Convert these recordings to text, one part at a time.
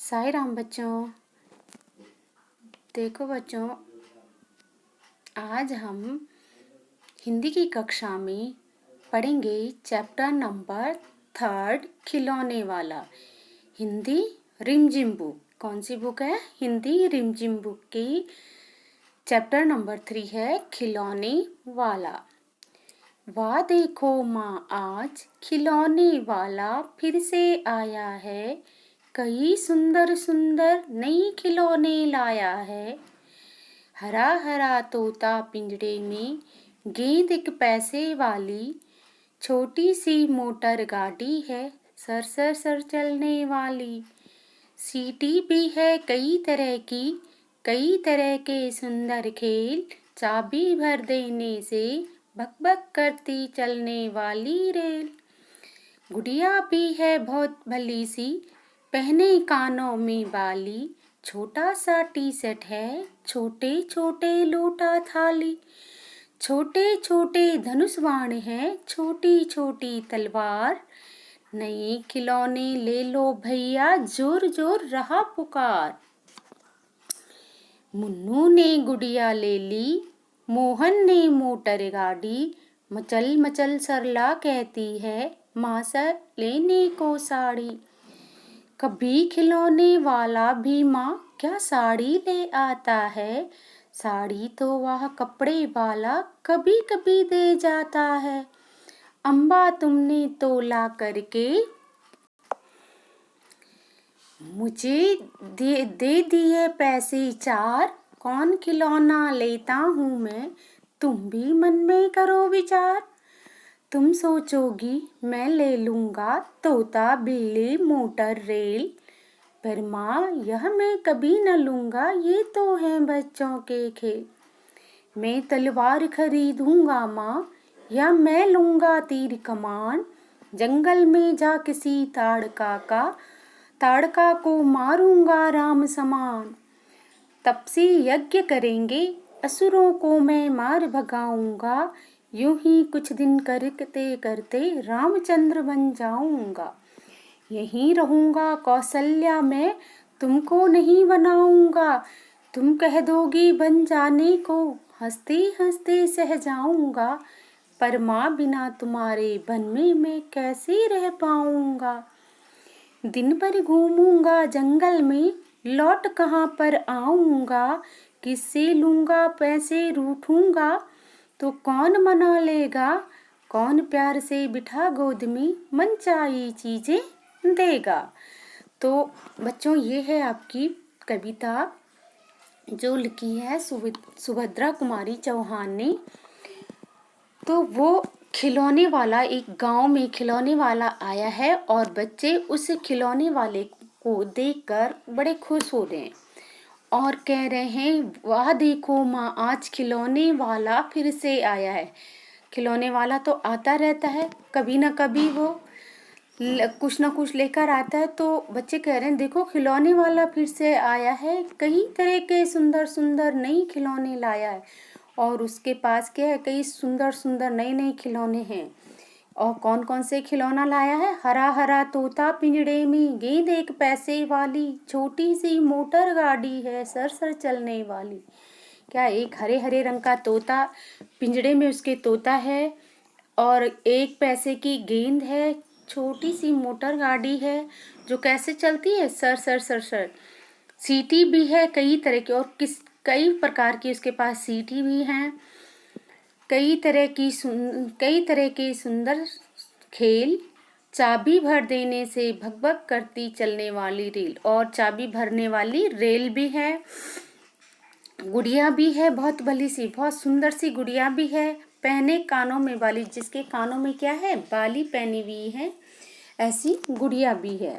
साई राम बच्चों। देखो बच्चों, आज हम हिंदी की कक्षा में पढ़ेंगे चैप्टर नंबर 3 खिलौने वाला। हिंदी रिमझिम बुक। कौन सी बुक है? हिंदी रिमझिम बुक की चैप्टर नंबर 3 है खिलौने वाला। वाह देखो माँ, आज खिलौने वाला फिर से आया है। कई सुंदर सुंदर नई खिलौने लाया है। हरा हरा तोता पिंजड़े में, गेंद एक पैसे वाली, छोटी सी मोटर गाड़ी है सर सर सर चलने वाली। सीटी भी है कई तरह की, कई तरह के सुंदर खेल, चाबी भर देने से भक भक करती चलने वाली रेल। गुड़िया भी है बहुत भली सी, पहने कानों में बाली, छोटा सा टी शर्ट है, छोटे छोटे लोटा थाली, छोटे छोटे धनुष बाण है, छोटी छोटी तलवार। नए खिलौने ले लो भैया, जोर जोर रहा पुकार। मुन्नू ने गुड़िया ले ली, मोहन ने मोटर गाड़ी, मचल मचल सरला कहती है, माँ से लेने को साड़ी। कभी खिलौने वाला भी माँ क्या साड़ी ले आता है, साड़ी तो वह कपड़े वाला कभी कभी दे जाता है। अम्बा तुमने तोला करके मुझे दे दिए पैसे 4, कौन खिलौना लेता हूँ मैं, तुम भी मन में करो विचार। तुम सोचोगी मैं ले लूँगा तोता बिल्ली मोटर रेल, पर माँ यह मैं कभी न लूँगा, ये तो हैं बच्चों के खेल। मैं तलवार खरीदूँगा माँ, या मैं लूँगा तीर कमान, जंगल में जा किसी ताड़का को मारूँगा राम समान। तपसी यज्ञ करेंगे, असुरों को मैं मार भगाऊँगा, यूं ही कुछ दिन करते करते रामचंद्र बन जाऊँगा। यहीं रहूँगा कौशल्या में, तुमको नहीं बनाऊँगा, तुम कह दोगी बन जाने को, हंसते हंसते सह जाऊँगा। पर माँ बिना तुम्हारे वन में मैं कैसे रह पाऊँगा। दिन भर घूमूँगा जंगल में, लौट कहाँ पर आऊँगा, किससे लूँगा पैसे रूठूँगा, तो कौन मना लेगा, कौन प्यार से बिठा गोद में मनचाही चीज़ें देगा। तो बच्चों, ये है आपकी कविता जो लिखी है सुभद्रा कुमारी चौहान ने। तो वो खिलौने वाला, एक गांव में खिलौने वाला आया है और बच्चे उस खिलौने वाले को देखकर बड़े खुश हो रहे हैं और कह रहे हैं, वाह देखो माँ, आज खिलौने वाला फिर से आया है। खिलौने वाला तो आता रहता है, कभी ना कभी वो कुछ ना कुछ लेकर आता है। तो बच्चे कह रहे हैं, देखो खिलौने वाला फिर से आया है, कई तरह के सुंदर सुंदर नई खिलौने लाया है और उसके पास क्या है, कई सुंदर सुंदर नए नए खिलौने हैं। और कौन कौन से खिलौना लाया है? हरा हरा तोता पिंजड़े में, गेंद एक पैसे वाली, छोटी सी मोटर गाड़ी है सर सर चलने वाली। क्या एक हरे हरे रंग का तोता, पिंजड़े में उसके तोता है और एक पैसे की गेंद है, छोटी सी मोटर गाड़ी है जो कैसे चलती है, सर सर सर सर। सीटी भी है कई तरह की, और कई प्रकार की उसके पास सीटी भी हैं। कई तरह के सुंदर खेल, चाबी भर देने से भग भग करती चलने वाली रेल, और चाबी भरने वाली रेल भी है। गुड़िया भी है बहुत भली सी, बहुत सुंदर सी गुड़िया भी है, पहने कानों में बाली, जिसके कानों में क्या है, बाली पहनी हुई है, ऐसी गुड़िया भी है।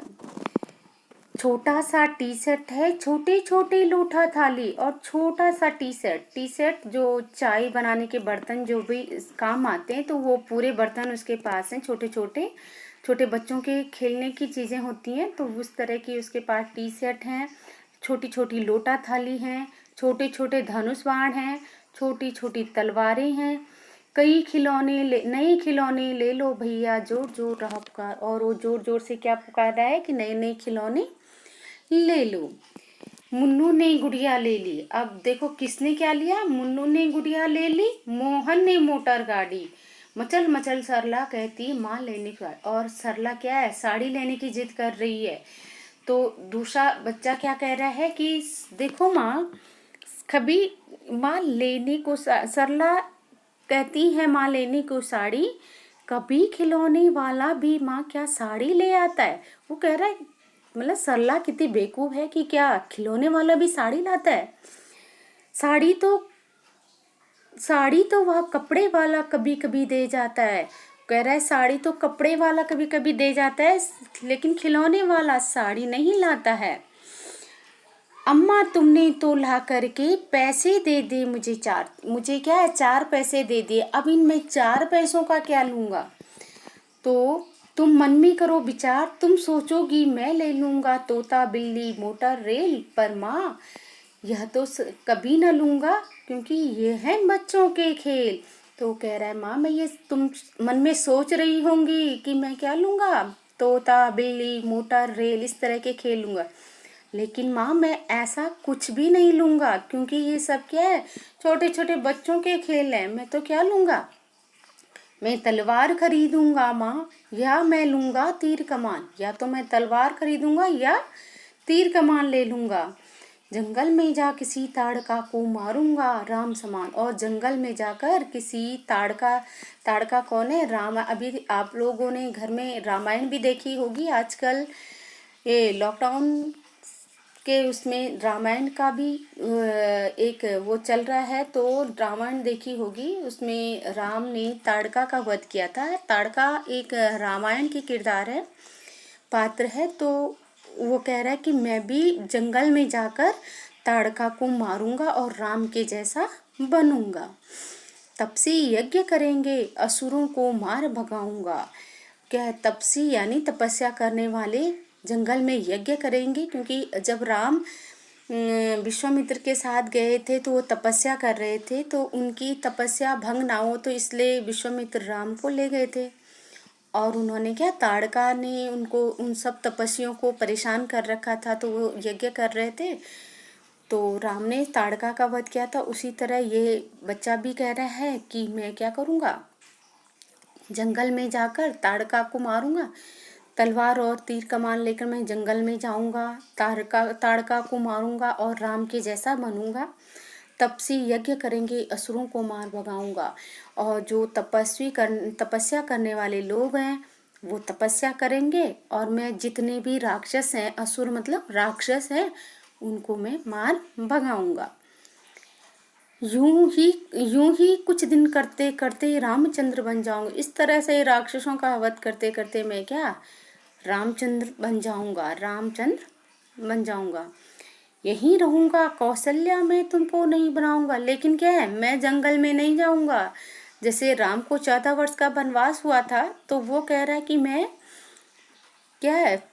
छोटा सा टी शर्ट है, छोटे छोटे लोटा थाली, और छोटा सा टी शर्ट जो चाय बनाने के बर्तन जो भी काम आते हैं, तो वो पूरे बर्तन उसके पास हैं। छोटे बच्चों के खेलने की चीज़ें होती हैं, तो उस तरह की उसके पास टी शर्ट हैं, छोटी छोटी लोटा थाली हैं, छोटे छोटे धनुष बाण हैं, छोटी छोटी तलवारें हैं। नए खिलौने ले लो भैया, जोर जोर रहा पुकार। और वो जोर जोर से क्या पुकार रहा है कि नए नए खिलौने ले लो। मुन्नू ने गुड़िया ले ली। अब देखो किसने क्या लिया, मुन्नू ने गुड़िया ले ली, मोहन ने मोटर गाड़ी। मचल मचल सरला कहती माँ लेने की बात। और सरला क्या है, साड़ी लेने की जिद कर रही है। तो दूसरा बच्चा क्या कह रहा है कि देखो माँ, कभी माँ लेने को सरला कहती है माँ लेने को साड़ी, कभी खिलौने वाला भी माँ क्या साड़ी ले आता है। वो कह रहा है, मतलब सरला कितनी बेवकूफ है कि क्या खिलौने वाला भी साड़ी लाता है। साड़ी तो वह कपड़े वाला कभी कभी दे जाता है। कह रहा है साड़ी तो कपड़े वाला कभी कभी दे जाता है, लेकिन खिलौने वाला साड़ी नहीं लाता है। अम्मा तुमने तो ला करके पैसे दे दे मुझे चार, मुझे क्या है 4 पैसे दे दिए, अब इनमें 4 पैसों का क्या लूँगा। तो तुम मन में करो विचार, तुम सोचोगी मैं ले लूँगा तोता बिल्ली मोटर रेल, पर माँ यह तो कभी ना लूँगा, क्योंकि ये हैं बच्चों के खेल। तो कह रहा है माँ मैं ये, तुम मन में सोच रही होंगी कि मैं क्या लूँगा, तोता बिल्ली मोटर रेल इस तरह के खेल लूँगा, लेकिन माँ मैं ऐसा कुछ भी नहीं लूँगा, क्योंकि ये सब क्या है छोटे छोटे बच्चों के खेल हैं। मैं तो क्या लूँगा, मैं तलवार खरीदूंगा माँ, या मैं लूँगा तीर कमान। या तो मैं तलवार खरीदूंगा या तीर कमान ले लूँगा। जंगल में जा किसी ताड़का को मारूंगा राम समान। और जंगल में जाकर किसी ताड़का कौन है, राम। अभी आप लोगों ने घर में रामायण भी देखी होगी। आजकल ये लॉकडाउन के उसमें रामायण का भी एक वो चल रहा है, तो रामायण देखी होगी। उसमें राम ने ताड़का का वध किया था। ताड़का एक रामायण की किरदार है, पात्र है। तो वो कह रहा है कि मैं भी जंगल में जाकर ताड़का को मारूंगा और राम के जैसा बनूंगा। तपसी यज्ञ करेंगे असुरों को मार भगाऊंगा। क्या है, तपसी यानी तपस्या करने वाले जंगल में यज्ञ करेंगे, क्योंकि जब राम विश्वामित्र के साथ गए थे तो वो तपस्या कर रहे थे, तो उनकी तपस्या भंग ना हो तो इसलिए विश्वामित्र राम को ले गए थे। और उन्होंने क्या, ताड़का ने उनको उन सब तपस्वियों को परेशान कर रखा था, तो वो यज्ञ कर रहे थे, तो राम ने ताड़का का वध किया था। उसी तरह ये बच्चा भी कह रहा है कि मैं क्या करूँगा, जंगल में जाकर ताड़का को मारूंगा, तलवार और तीर कमान लेकर मैं जंगल में जाऊंगा, ताड़का को मारूंगा और राम के जैसा बनूंगा। तपसी यज्ञ करेंगे असुरों को मार भगाऊंगा। और जो तपस्या करने वाले लोग हैं वो तपस्या करेंगे, और मैं जितने भी राक्षस हैं, असुर मतलब राक्षस हैं, उनको मैं मार भगाऊंगा। यूं ही कुछ दिन करते करते रामचंद्र बन जाऊंगा। इस तरह से राक्षसों का वध करते करते मैं क्या, रामचंद्र बन जाऊंगा। यहीं रहूंगा कौशल्या में तुमको नहीं बनाऊंगा। लेकिन क्या है, मैं जंगल में नहीं जाऊंगा। जैसे राम को 14 वर्ष का वनवास हुआ था, तो वो कह रहा है कि मैं क्या है,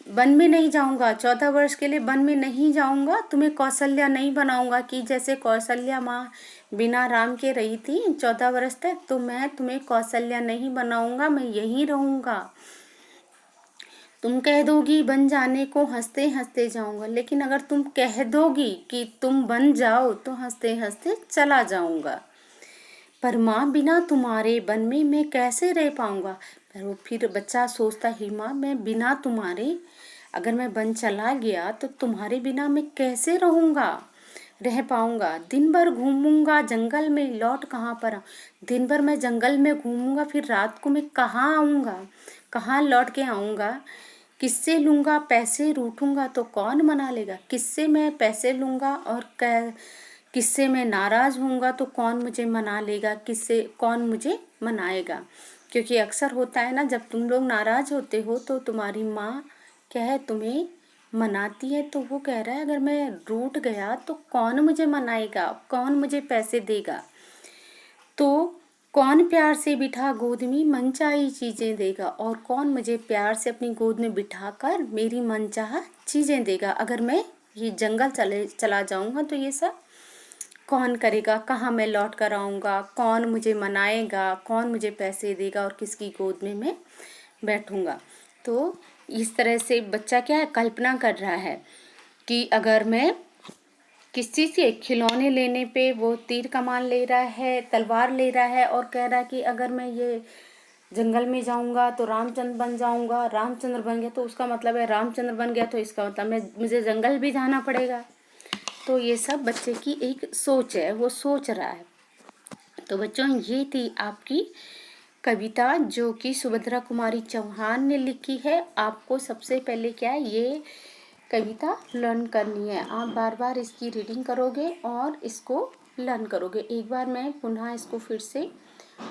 वन में नहीं जाऊंगा, 14 वर्ष के लिए वन में नहीं जाऊंगा, तुम्हें कौशल्या नहीं बनाऊंगा। कि जैसे कौशल्या माँ बिना राम के रही थी 14 वर्ष तक, तो मैं तुम्हें कौशल्या नहीं बनाऊंगा, मैं यहीं रहूंगा। तुम कह दोगी बन जाने को, हंसते हंसते जाऊंगा। लेकिन अगर तुम कह दोगी कि तुम बन जाओ, तो हंसते हंसते चला जाऊंगा। पर माँ बिना तुम्हारे वन में मैं कैसे रह पाऊंगा। पर वो फिर बच्चा सोचता ही, माँ मैं बिना तुम्हारे, अगर मैं वन चला गया तो तुम्हारे बिना मैं कैसे रह पाऊंगा। दिन भर घूमूंगा जंगल में, लौट कहाँ पर आऊं। दिन भर मैं जंगल में घूमूंगा, फिर रात को मैं कहाँ आऊंगा, कहाँ लौट के आऊंगा। किससे लूंगा पैसे, रूठूंगा तो कौन मना लेगा। किससे मैं पैसे लूंगा और किससे मैं नाराज होऊंगा तो कौन मुझे मना लेगा, किससे कौन मुझे मनाएगा। क्योंकि अक्सर होता है ना, जब तुम लोग नाराज होते हो तो तुम्हारी माँ क्या है, तुम्हें मनाती है। तो वो कह रहा है अगर मैं रूठ गया तो कौन मुझे मनाएगा, कौन मुझे पैसे देगा। तो कौन प्यार से बिठा गोद में मनचाही चीजें देगा, और कौन मुझे प्यार से अपनी गोद में बिठाकर मेरी मनचाहा चीजें देगा। अगर मैं ये जंगल चला जाऊंगा तो ये सब कौन करेगा, कहाँ मैं लौट कर आऊँगा, कौन मुझे मनाएगा, कौन मुझे पैसे देगा, और किसकी गोद में मैं बैठूंगा। तो इस तरह से बच्चा क्या है, कल्पना कर रहा है कि अगर मैं किसी से खिलौने लेने पे वो तीर कमान ले रहा है, तलवार ले रहा है और कह रहा है कि अगर मैं ये जंगल में जाऊंगा तो रामचंद्र बन जाऊंगा, रामचंद्र बन गया तो उसका मतलब है रामचंद्र बन गया तो इसका मतलब मुझे जंगल भी जाना पड़ेगा। तो ये सब बच्चे की एक सोच है, वो सोच रहा है। तो बच्चों ये थी आपकी कविता जो कि सुभद्रा कुमारी चौहान ने लिखी है। आपको सबसे पहले क्या है, ये कविता लर्न करनी है। आप बार बार इसकी रीडिंग करोगे और इसको लर्न करोगे। एक बार मैं पुनः इसको फिर से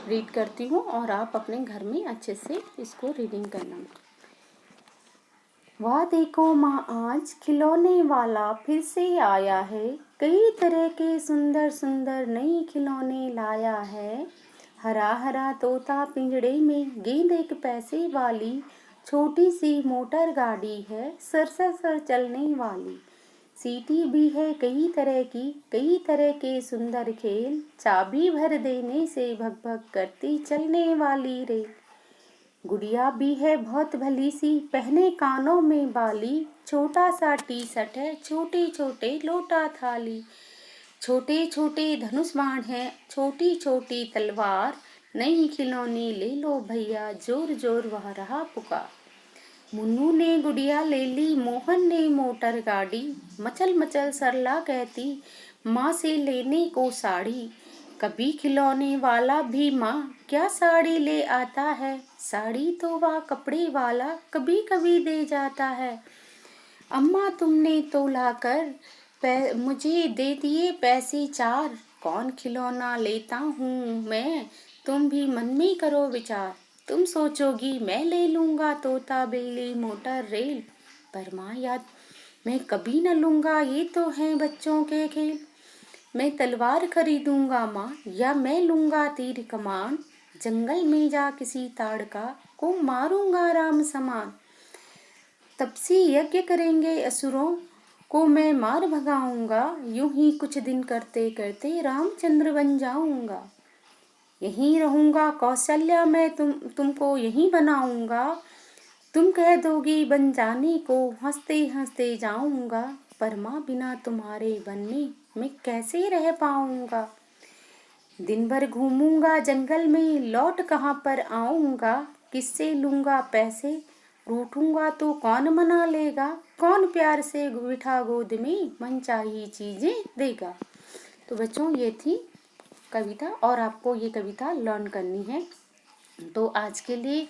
रीड करती हूँ और आप अपने घर में अच्छे से इसको रीडिंग करना। वाह देखो माँ, आज खिलौने वाला फिर से आया है, कई तरह के सुंदर सुंदर नए खिलौने लाया है। हरा हरा तोता पिंजड़े में, गेंद एक पैसे वाली, छोटी सी मोटर गाड़ी है सर सर सर चलने वाली। सीटी भी है कई तरह की, कई तरह के सुंदर खेल, चाबी भर देने से भग भग करती चलने वाली रेल। गुड़िया भी है बहुत भली सी, पहने कानों में बाली, छोटा सा टी शर्ट है, छोटे छोटे लोटा थाली। छोटे छोटे धनुष बाण है, छोटी छोटी तलवार, नई खिलौने ले लो भैया, जोर जोर वह रहा पुकार। मुन्नू ने गुड़िया ले ली, मोहन ने मोटर गाड़ी, मचल मचल सरला कहती माँ से लेने को साड़ी। कभी खिलौने वाला भी माँ क्या साड़ी ले आता है, साड़ी तो वह कपड़े वाला कभी कभी दे जाता है। अम्मा तुमने तो लाकर मुझे दे दिए पैसे चार, कौन खिलौना लेता हूँ मैं, तुम भी मन में करो विचार। तुम सोचोगी मैं ले लूँगा तोता बिल्ली मोटर रेल, पर माँ याद मैं कभी न लूँगा, ये तो हैं बच्चों के खेल। मैं तलवार खरीदूंगा माँ, या मैं लूँगा तीर कमान, जंगल में जा किसी ताड़का को मारूंगा राम समान। तपसी यज्ञ करेंगे असुरों को मैं मार भगाऊंगा, यूं ही कुछ दिन करते करते रामचंद्र बन जाऊंगा। यहीं रहूंगा कौशल्या मैं, तुमको यहीं बनाऊंगा, तुम कह दोगी बन जाने को, हंसते हंसते जाऊंगा। पर माँ बिना तुम्हारे वन में मैं कैसे रह पाऊंगा। दिन भर घूमूंगा जंगल में, लौट कहाँ पर आऊंगा, किससे लूंगा पैसे, रूठूंगा तो कौन मना लेगा, कौन प्यार से बिठा गोद में मनचाही चीजें देगा। तो बच्चों ये थी कविता और आपको ये कविता लर्न करनी है। तो आज के लिए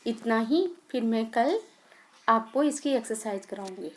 इतना ही, फिर मैं कल आपको इसकी एक्सरसाइज कराऊंगी।